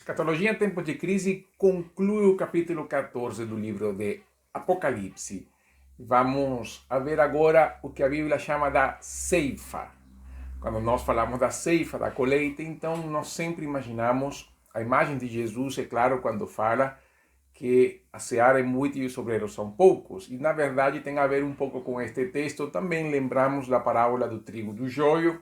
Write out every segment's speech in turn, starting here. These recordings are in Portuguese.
Escatologia em tempos de crise conclui o capítulo 14 do livro de Apocalipse. Vamos a ver agora o que a Bíblia chama da ceifa. Quando nós falamos da ceifa, da colheita, então nós sempre imaginamos a imagem de Jesus, é claro, quando fala que a seara é muita e os obreiros são poucos. E na verdade tem a ver um pouco com este texto. Também lembramos da parábola do trigo e do joio.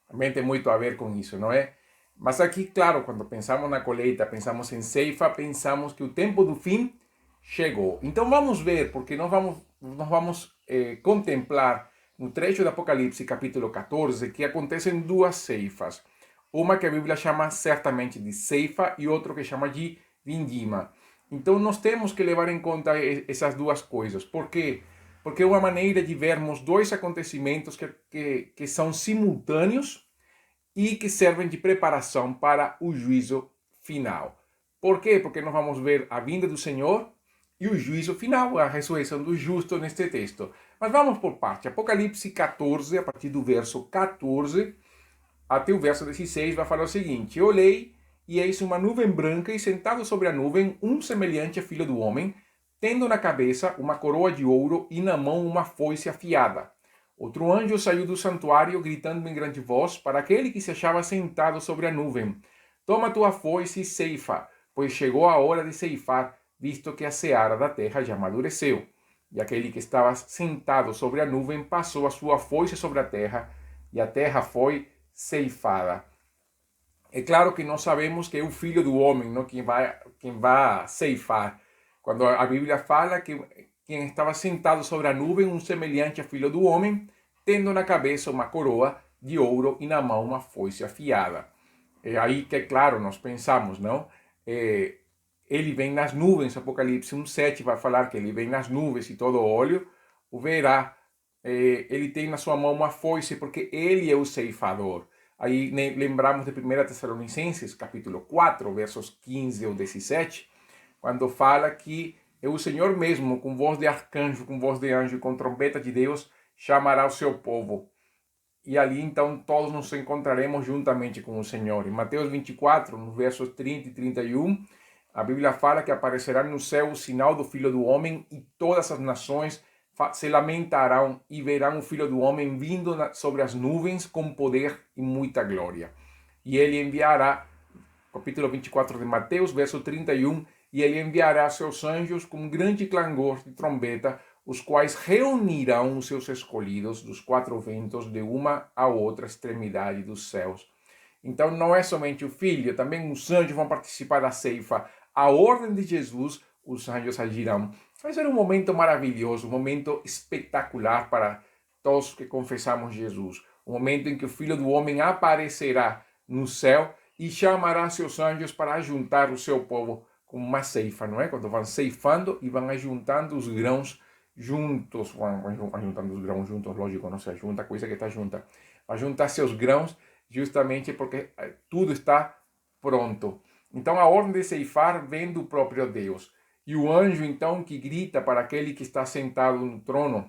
Também tem muito a ver com isso, não é? Mas aqui, claro, quando pensamos na colheita, pensamos em ceifa, pensamos que o tempo do fim chegou. Então vamos ver, porque nós vamos contemplar no trecho do Apocalipse, capítulo 14, que acontecem duas ceifas. Uma que a Bíblia chama certamente de ceifa e outra que chama de vindima. Então nós temos que levar em conta essas duas coisas. Por quê? Porque é uma maneira de vermos dois acontecimentos que são simultâneos e que servem de preparação para o juízo final. Por quê? Porque nós vamos ver a vinda do Senhor e o juízo final, a ressurreição do justo neste texto. Mas vamos por parte. Apocalipse 14, a partir do verso 14 até o verso 16, vai falar o seguinte: Eu olhei, e eis uma nuvem branca, e sentado sobre a nuvem, um semelhante a filho do homem, tendo na cabeça uma coroa de ouro e na mão uma foice afiada. Outro anjo saiu do santuário, gritando em grande voz para aquele que se achava sentado sobre a nuvem: Toma tua foice e ceifa, pois chegou a hora de ceifar, visto que a seara da terra já amadureceu. E aquele que estava sentado sobre a nuvem passou a sua foice sobre a terra, e a terra foi ceifada. É claro que nós sabemos que é o filho do homem, não? Quem vai ceifar. Quando a Bíblia fala que quem estava sentado sobre a nuvem, um semelhante a filho do homem, tendo na cabeça uma coroa de ouro e na mão uma foice afiada. É aí que, é claro, nós pensamos, não? Ele vem nas nuvens, Apocalipse 1,7 vai falar que ele vem nas nuvens e todo olho o verá. Ele tem na sua mão uma foice porque ele é o ceifador. Aí lembramos de 1 Tessalonicenses, capítulo 4, versos 15 ao 17, quando fala que é o Senhor mesmo, com voz de arcanjo, com voz de anjo, com trombeta de Deus, chamará o seu povo. E ali então todos nos encontraremos juntamente com o Senhor. Em Mateus 24, nos versos 30 e 31, a Bíblia fala que aparecerá no céu o sinal do Filho do Homem e todas as nações se lamentarão e verão o Filho do Homem vindo sobre as nuvens com poder e muita glória. E ele enviará, capítulo 24 de Mateus, verso 31, e ele enviará seus anjos com grande clangor de trombeta, os quais reunirão os seus escolhidos dos quatro ventos de uma a outra extremidade dos céus. Então não é somente o Filho, também os anjos vão participar da ceifa. A ordem de Jesus, os anjos agirão. Vai ser um momento maravilhoso, um momento espetacular para todos que confessamos Jesus. Um momento em que o Filho do Homem aparecerá no céu e chamará seus anjos para ajuntar o seu povo como uma ceifa, não é? Quando vão ceifando e vão ajuntando os grãos juntos, vão ajuntando os grãos juntos, lógico, não se ajunta a coisa que está junta. Vai juntar seus grãos justamente porque tudo está pronto. Então a ordem de ceifar vem do próprio Deus. E o anjo então que grita para aquele que está sentado no trono: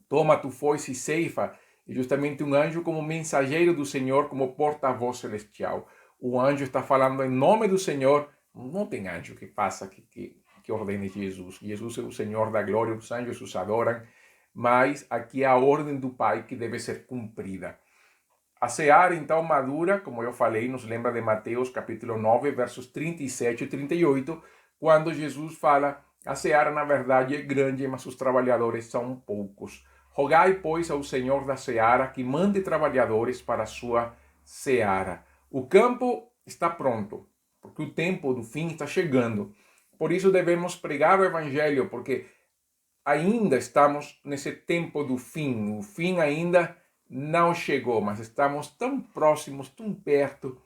Toma tu foice e ceifa. É justamente um anjo como mensageiro do Senhor, como porta-voz celestial. O anjo está falando em nome do Senhor. Não tem anjo que faça, que ordene Jesus. Jesus é o Senhor da glória, os anjos os adoram. Mas aqui é a ordem do Pai que deve ser cumprida. A seara, então, madura, como eu falei, nos lembra de Mateus, capítulo 9, versos 37 e 38, quando Jesus fala: a seara, na verdade, é grande, mas os trabalhadores são poucos. Rogai, pois, ao Senhor da seara que mande trabalhadores para a sua seara. O campo está pronto, porque o tempo do fim está chegando. Por isso devemos pregar o evangelho, porque ainda estamos nesse tempo do fim. O fim ainda não chegou, mas estamos tão próximos, tão perto.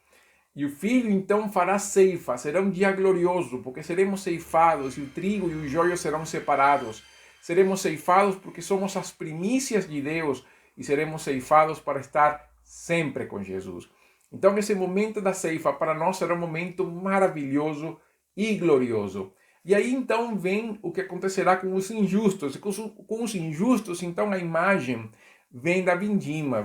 E o Filho então fará ceifa, será um dia glorioso, porque seremos ceifados, e o trigo e o joio serão separados. Seremos ceifados porque somos as primícias de Deus, e seremos ceifados para estar sempre com Jesus. Então esse momento da ceifa para nós será um momento maravilhoso e glorioso. E aí então vem o que acontecerá com os injustos. E com os injustos, então a imagem vem da vindima,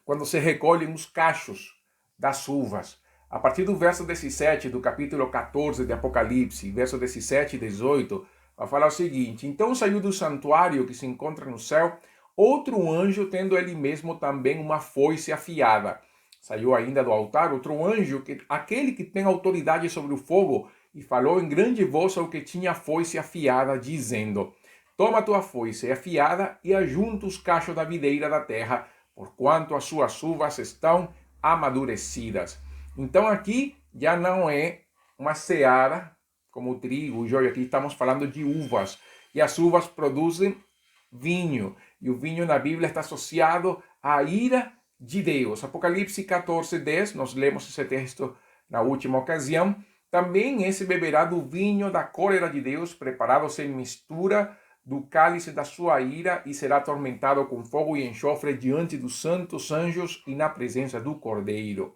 quando se recolhem os cachos das uvas. A partir do verso 17 do capítulo 14 de Apocalipse, verso 17 e 18, vai falar o seguinte: então saiu do santuário que se encontra no céu outro anjo, tendo ele mesmo também uma foice afiada. Saiu ainda do altar outro anjo, aquele que tem autoridade sobre o fogo, e falou em grande voz ao que tinha a foice afiada, dizendo: toma tua foice afiada e ajunta os cachos da videira da terra, porquanto as suas uvas estão amadurecidas. Então aqui já não é uma seara como o trigo, o joio, aqui estamos falando de uvas. E as uvas produzem vinho. E o vinho na Bíblia está associado à ira de Deus. Apocalipse 14:10, nós lemos esse texto na última ocasião. Também esse beberá do vinho da cólera de Deus, preparado sem mistura, do cálice da sua ira, e será atormentado com fogo e enxofre diante dos santos anjos e na presença do Cordeiro.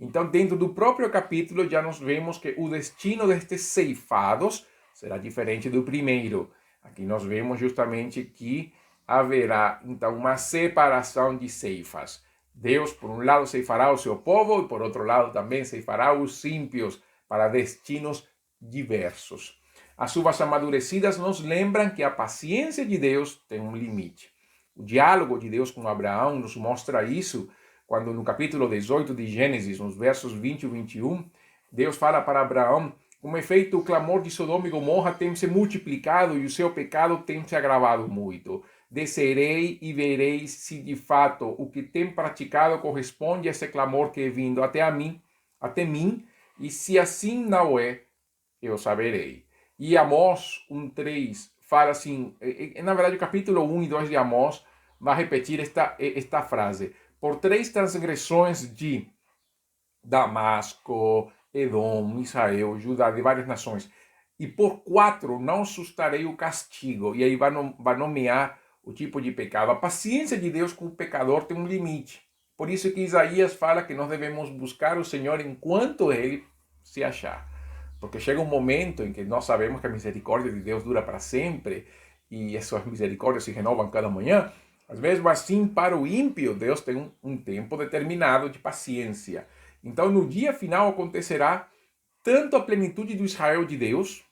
Então, dentro do próprio capítulo, já nós vemos que o destino destes ceifados será diferente do primeiro. Aqui nós vemos justamente que haverá, então, uma separação de ceifas. Deus, por um lado, ceifará o seu povo, e por outro lado, também ceifará os ímpios para destinos diversos. As uvas amadurecidas nos lembram que a paciência de Deus tem um limite. O diálogo de Deus com Abraão nos mostra isso, quando no capítulo 18 de Gênesis, nos versos 20 e 21, Deus fala para Abraão: com efeito, o clamor de Sodoma e Gomorra tem se multiplicado e o seu pecado tem se agravado muito. Descerei e verei se de fato o que tem praticado corresponde a esse clamor que é vindo até mim, e se assim não é, eu saberei. E Amós 1:3 fala assim, na verdade o capítulo 1 e 2 de Amós vai repetir esta frase: por 3 transgressões de Damasco, Edom, Israel, Judá, de várias nações, e por 4 não sustarei o castigo. E aí vai nomear o tipo de pecado. A paciência de Deus com o pecador tem um limite. Por isso que Isaías fala que nós devemos buscar o Senhor enquanto ele se achar. Porque chega um momento em que nós sabemos que a misericórdia de Deus dura para sempre, e essas misericórdias se renovam cada manhã. Mas mesmo assim, para o ímpio, Deus tem um tempo determinado de paciência. Então, no dia final acontecerá tanto a plenitude do Israel de Deus,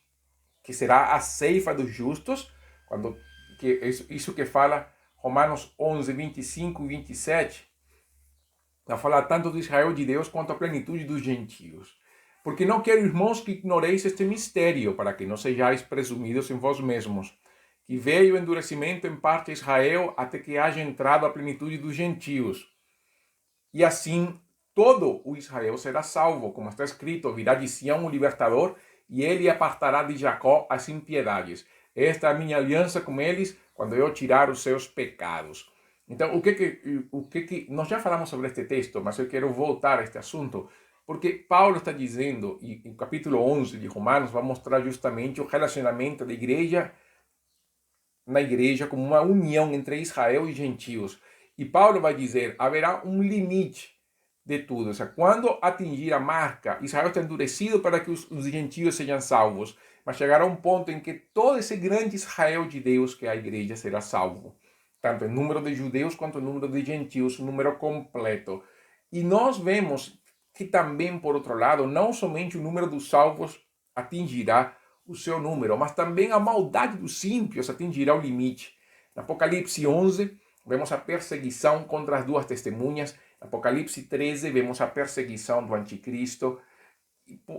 que será a ceifa dos justos, isso que fala Romanos 11, 25 e 27, vai falar tanto do Israel de Deus quanto a plenitude dos gentios. Porque não quero, irmãos, que ignoreis este mistério, para que não sejais presumidos em vós mesmos, que veio o endurecimento em parte a Israel até que haja entrado a plenitude dos gentios. E assim todo o Israel será salvo, como está escrito: virá de Sião um libertador, e ele apartará de Jacó as impiedades. Esta é a minha aliança com eles, quando eu tirar os seus pecados. Então, nós já falamos sobre este texto, mas eu quero voltar a este assunto, porque Paulo está dizendo, e o capítulo 11 de Romanos vai mostrar justamente o relacionamento da igreja na igreja como uma união entre Israel e gentios. E Paulo vai dizer: haverá um limite de tudo. Ou seja, quando atingir a marca, Israel está endurecido para que os gentios sejam salvos, mas chegará um ponto em que todo esse grande Israel de Deus, que é a igreja, será salvo. Tanto em número de judeus quanto em número de gentios, um número completo. E nós vemos que também, por outro lado, não somente o número dos salvos atingirá o seu número, mas também a maldade dos ímpios atingirá o limite. No Apocalipse 11, vemos a perseguição contra as duas testemunhas. No Apocalipse 13, vemos a perseguição do anticristo.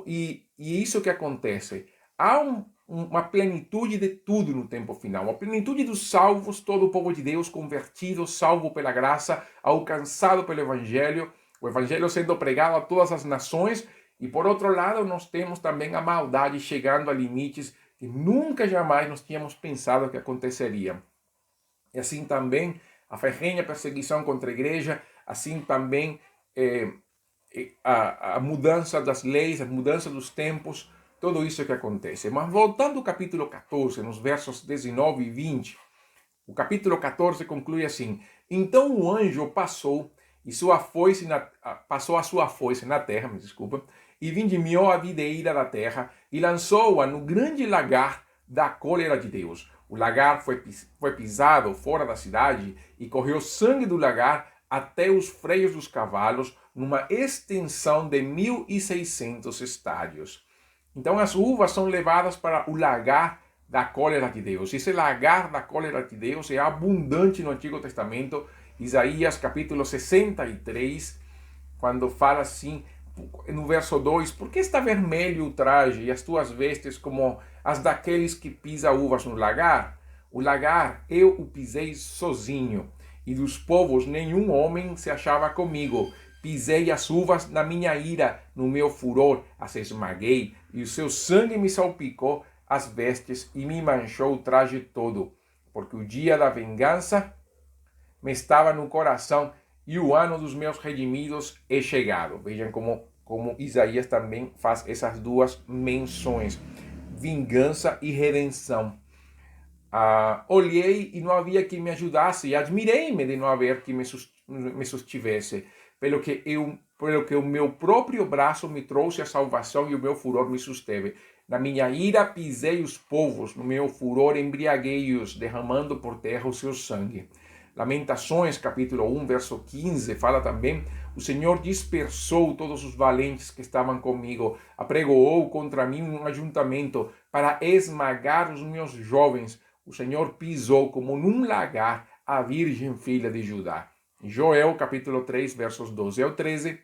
E isso que acontece. Há uma plenitude de tudo no tempo final. A plenitude dos salvos, todo o povo de Deus convertido, salvo pela graça, alcançado pelo Evangelho, o Evangelho sendo pregado a todas as nações. E por outro lado, nós temos também a maldade chegando a limites que nunca jamais nós tínhamos pensado que aconteceria. E assim também a ferrenha perseguição contra a igreja, assim também a mudança das leis, a mudança dos tempos, tudo isso que acontece. Mas voltando ao capítulo 14, nos versos 19 e 20, o capítulo 14 conclui assim: então o anjo passou a sua foice na terra, e vindimiou a videira da terra e lançou-a no grande lagar da cólera de Deus. O lagar foi pisado fora da cidade e correu sangue do lagar até os freios dos cavalos, numa extensão de 1.600 estádios. Então as uvas são levadas para o lagar da cólera de Deus. Esse lagar da cólera de Deus é abundante no Antigo Testamento. Isaías capítulo 63, quando fala assim, no verso 2, por que está vermelho o traje e as tuas vestes como as daqueles que pisa uvas no lagar? O lagar eu o pisei sozinho, e dos povos nenhum homem se achava comigo. Pisei as uvas na minha ira, no meu furor as esmaguei, e o seu sangue me salpicou as vestes e me manchou o traje todo, porque o dia da vingança me estava no coração e o ano dos meus redimidos é chegado. Vejam como Isaías também faz essas duas menções, vingança e redenção. Olhei e não havia quem me ajudasse, e admirei-me de não haver quem me sustivesse, pelo que o meu próprio braço me trouxe a salvação e o meu furor me susteve. Na minha ira pisei os povos, no meu furor embriaguei-os, derramando por terra o seu sangue. Lamentações, capítulo 1, verso 15, fala também: o Senhor dispersou todos os valentes que estavam comigo, apregoou contra mim um ajuntamento para esmagar os meus jovens. O Senhor pisou como num lagar a virgem filha de Judá. Joel, capítulo 3, versos 12 ao 13.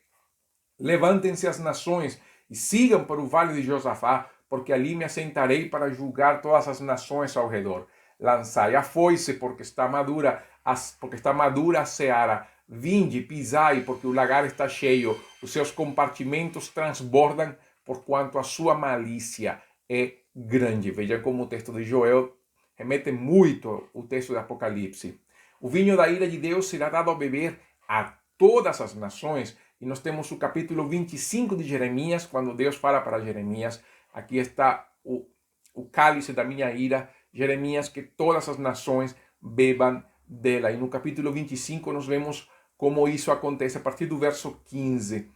Levantem-se as nações e sigam para o vale de Josafá, porque ali me assentarei para julgar todas as nações ao redor. Lançai a foice, porque está madura a seara. Vinde, pisai, porque o lagar está cheio. Os seus compartimentos transbordam, porquanto a sua malícia é grande. Veja como o texto de Joel remete muito ao texto de Apocalipse. O vinho da ira de Deus será dado a beber a todas as nações. E nós temos o capítulo 25 de Jeremias, quando Deus fala para Jeremias: aqui está o cálice da minha ira. Jeremias, que todas as nações bebam dela. E no capítulo 25 nós vemos como isso acontece a partir do verso 15,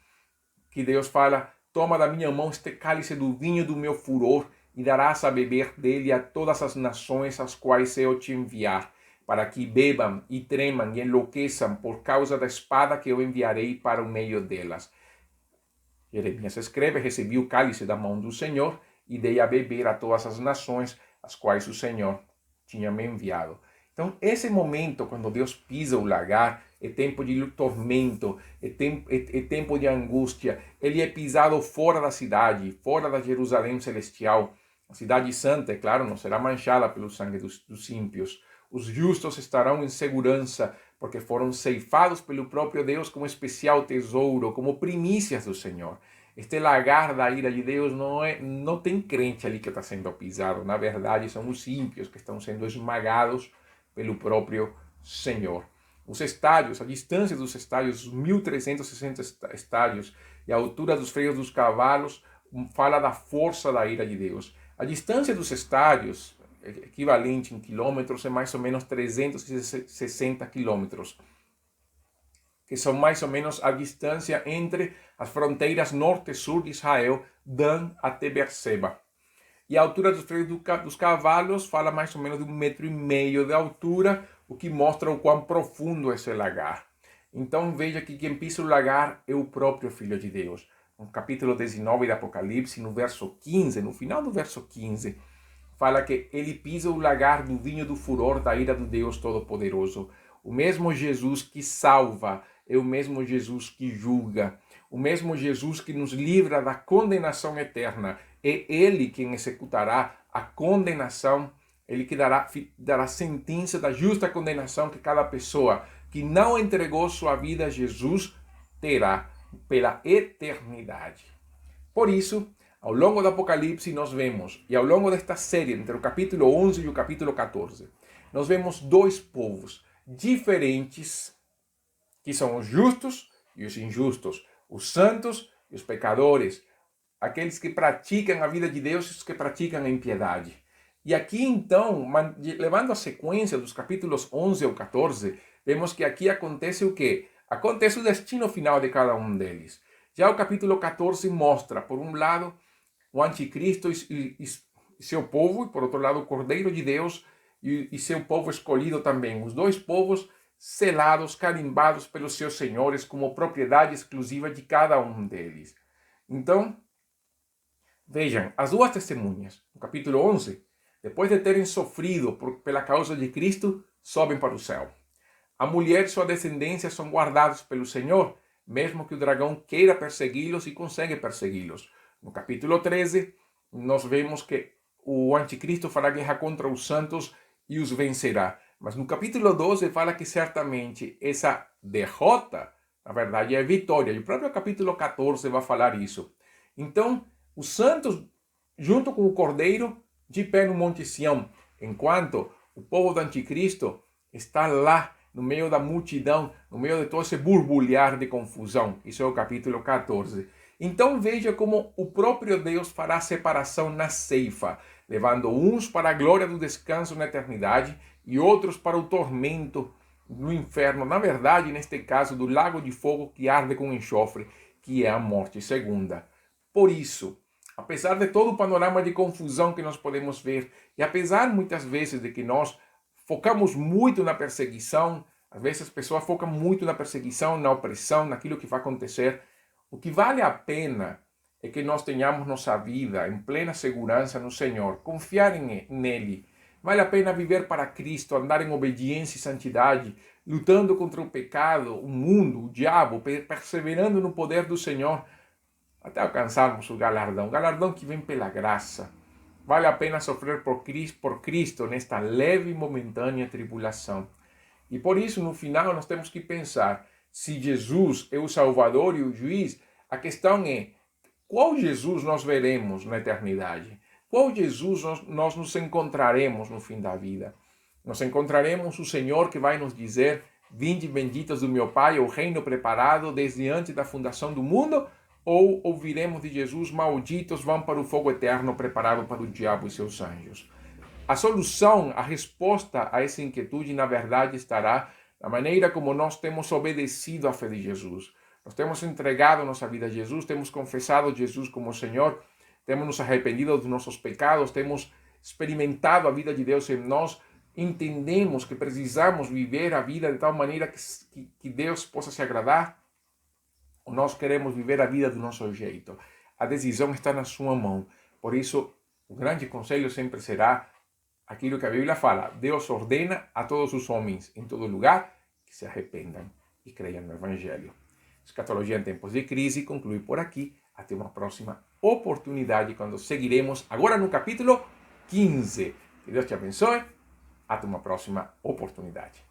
que Deus fala: toma da minha mão este cálice do vinho do meu furor e darás a beber dele a todas as nações às quais eu te enviar, para que bebam e tremam e enlouqueçam por causa da espada que eu enviarei para o meio delas. Jeremias escreve: recebi o cálice da mão do Senhor e dei a beber a todas as nações as quais o Senhor tinha me enviado. Então, esse momento, quando Deus pisa o lagar, é tempo de tormento, é tempo de angústia. Ele é pisado fora da cidade, fora da Jerusalém celestial. A cidade santa, é claro, não será manchada pelo sangue dos ímpios. Os justos estarão em segurança, porque foram ceifados pelo próprio Deus como especial tesouro, como primícias do Senhor. Este lagar da ira de Deus não tem crente ali que está sendo pisado. Na verdade, são os ímpios que estão sendo esmagados pelo próprio Senhor. Os estádios, a distância dos estádios, os 1.360 estádios e a altura dos freios dos cavalos, fala da força da ira de Deus. A distância dos estádios, equivalente em quilômetros, é mais ou menos 360 quilômetros, que são mais ou menos a distância entre as fronteiras norte e sul de Israel, Dan até Berseba. E a altura dos freios dos cavalos fala mais ou menos de 1,5 metros de altura, o que mostra o quão profundo é esse lagar. Então veja que quem pisa o lagar é o próprio Filho de Deus. No capítulo 19 de Apocalipse, no verso 15, no final do verso 15, fala que ele pisa o lagar do vinho do furor da ira do Deus Todo-Poderoso. O mesmo Jesus que salva é o mesmo Jesus que julga. O mesmo Jesus que nos livra da condenação eterna. É ele quem executará a condenação, ele que dará sentença da justa condenação que cada pessoa que não entregou sua vida a Jesus terá pela eternidade. Por isso, ao longo do Apocalipse nós vemos, e ao longo desta série, entre o capítulo 11 e o capítulo 14, nós vemos dois povos diferentes, que são os justos e os injustos, os santos e os pecadores, aqueles que praticam a vida de Deus e os que praticam a impiedade. E aqui então, levando a sequência dos capítulos 11 ao 14, vemos que aqui acontece o quê? Acontece o destino final de cada um deles. Já o capítulo 14 mostra, por um lado, o anticristo e seu povo, e por outro lado, o Cordeiro de Deus e seu povo escolhido também. Os dois povos selados, carimbados pelos seus senhores como propriedade exclusiva de cada um deles. Então, vejam, as duas testemunhas, no capítulo 11, depois de terem sofrido pela causa de Cristo, sobem para o céu. A mulher e sua descendência são guardados pelo Senhor, mesmo que o dragão queira persegui-los e consegue persegui-los. No capítulo 13, nós vemos que o anticristo fará guerra contra os santos e os vencerá. Mas no capítulo 12 fala que certamente essa derrota, na verdade, é vitória. E o próprio capítulo 14 vai falar isso. Então, os santos, junto com o Cordeiro, de pé no Monte Sião, enquanto o povo do anticristo está lá, no meio da multidão, no meio de todo esse borbulhar de confusão. Isso é o capítulo 14. Então veja como o próprio Deus fará separação na ceifa, levando uns para a glória do descanso na eternidade e outros para o tormento no inferno. Na verdade, neste caso, do lago de fogo que arde com enxofre, que é a morte segunda. Por isso, apesar de todo o panorama de confusão que nós podemos ver, e apesar muitas vezes de que nós focamos muito na perseguição, às vezes as pessoas focam muito na perseguição, na opressão, naquilo que vai acontecer. O que vale a pena é que nós tenhamos nossa vida em plena segurança no Senhor, confiar nele. Vale a pena viver para Cristo, andar em obediência e santidade, lutando contra o pecado, o mundo, o diabo, perseverando no poder do Senhor, até alcançarmos o galardão que vem pela graça. Vale a pena sofrer por Cristo nesta leve e momentânea tribulação. E por isso, no final, nós temos que pensar, se Jesus é o Salvador e o Juiz, a questão é, qual Jesus nós veremos na eternidade? Qual Jesus nós nos encontraremos no fim da vida? Nós encontraremos o Senhor que vai nos dizer, vinde benditos do meu Pai, o reino preparado desde antes da fundação do mundo, ou ouviremos de Jesus, malditos vão para o fogo eterno preparado para o diabo e seus anjos. A solução, a resposta a essa inquietude, na verdade, estará na maneira como nós temos obedecido à fé de Jesus. Nós temos entregado nossa vida a Jesus, temos confessado Jesus como Senhor, temos nos arrependido dos nossos pecados, temos experimentado a vida de Deus em nós, entendemos que precisamos viver a vida de tal maneira que Deus possa se agradar. Nós queremos viver a vida do nosso jeito. A decisão está na sua mão. Por isso, o grande conselho sempre será aquilo que a Bíblia fala. Deus ordena a todos os homens, em todo lugar, que se arrependam e creiam no Evangelho. Escatologia em tempos de crise conclui por aqui. Até uma próxima oportunidade, quando seguiremos agora no capítulo 15. Que Deus te abençoe. Até uma próxima oportunidade.